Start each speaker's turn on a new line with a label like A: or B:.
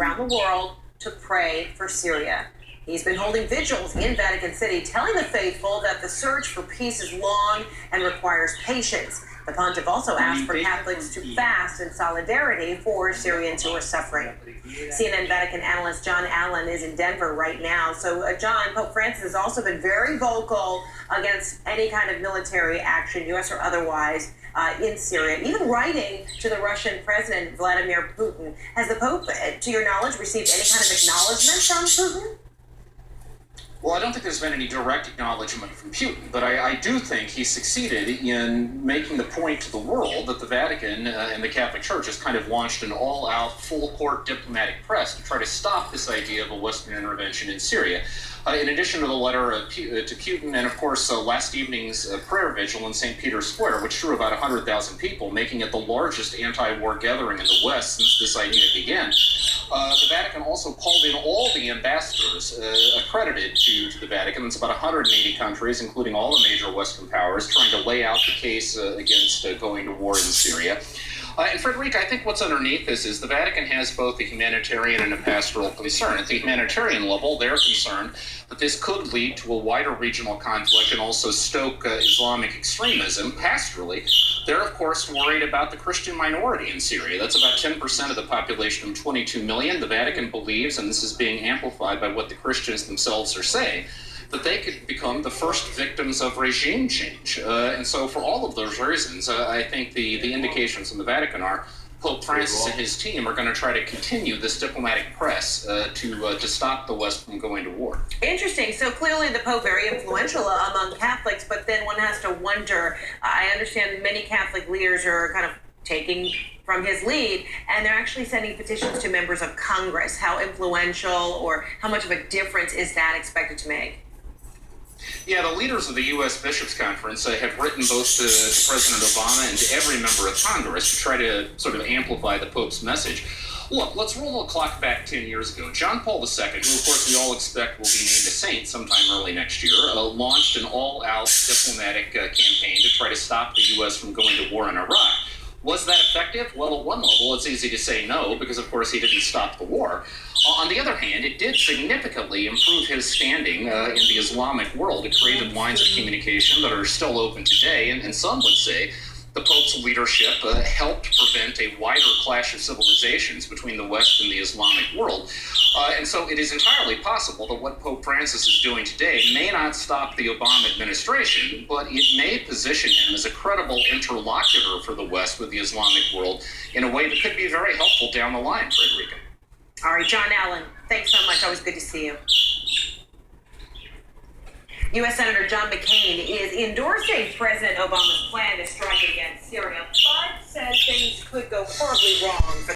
A: around the world to pray for Syria. He's been holding vigils in Vatican City, telling the faithful that the search for peace is long and requires patience. The pontiff also asked for Catholics to fast in solidarity for Syrians who are suffering. CNN Vatican analyst John Allen is in Denver right now. So, John, Pope Francis has also been very vocal against any kind of military action, U.S. or otherwise, in Syria, even writing to the Russian President Vladimir Putin. Has the Pope, to your knowledge, received any kind of acknowledgement from Putin?
B: Well, I don't think there's been any direct acknowledgement from Putin, but I do think he succeeded in making the point to the world that the Vatican and the Catholic Church has kind of launched an all-out, full-court diplomatic press to try to stop this idea of a Western intervention in Syria. In addition to the letter to Putin and, of course, last evening's prayer vigil in St. Peter's Square, which drew about 100,000 people, making it the largest anti-war gathering in the West since this idea began. The Vatican also called in all the ambassadors accredited to the Vatican. It's about 180 countries, including all the major Western powers, trying to lay out the case against going to war in Syria. And Frederica, I think what's underneath this is the Vatican has both a humanitarian and a pastoral concern. At the humanitarian level, they're concerned that this could lead to a wider regional conflict and also stoke Islamic extremism. Pastorally, they're, of course, worried about the Christian minority in Syria. That's about 10% of the population of 22 million. The Vatican believes, and this is being amplified by what the Christians themselves are saying, that they could become the first victims of regime change. And so for all of those reasons, I think the indications from the Vatican are Pope Francis and his team are going to try to continue this diplomatic press to stop the West from going to war.
A: Interesting. So clearly the Pope very influential among Catholics, but then one has to wonder, I understand many Catholic leaders are kind of taking from his lead, and they're actually sending petitions to members of Congress. How influential or how much of a difference is that expected to make?
B: Yeah, the leaders of the U.S. Bishops' Conference have written both to President Obama and to every member of Congress to try to sort of amplify the Pope's message. Look, let's roll the clock back 10 years ago. John Paul II, who of course we all expect will be named a saint sometime early next year, launched an all-out diplomatic campaign to try to stop the U.S. from going to war in Iraq. Was that effective? Well, at one level, it's easy to say no, because of course he didn't stop the war. On the other hand, it did significantly improve his standing in the Islamic world. It created lines of communication that are still open today, and some would say the Pope's leadership helped prevent a wider clash of civilizations between the West and the Islamic world. And so it is entirely possible that what Pope Francis is doing today may not stop the Obama administration, but it may position him as a credible interlocutor for the West with the Islamic world in a way that could be very helpful down the line, Frederica.
A: All right, John Allen, thanks so much. Always good to see you. U.S. Senator John McCain is endorsing President Obama's plan to strike against Syria, but says things could go horribly wrong for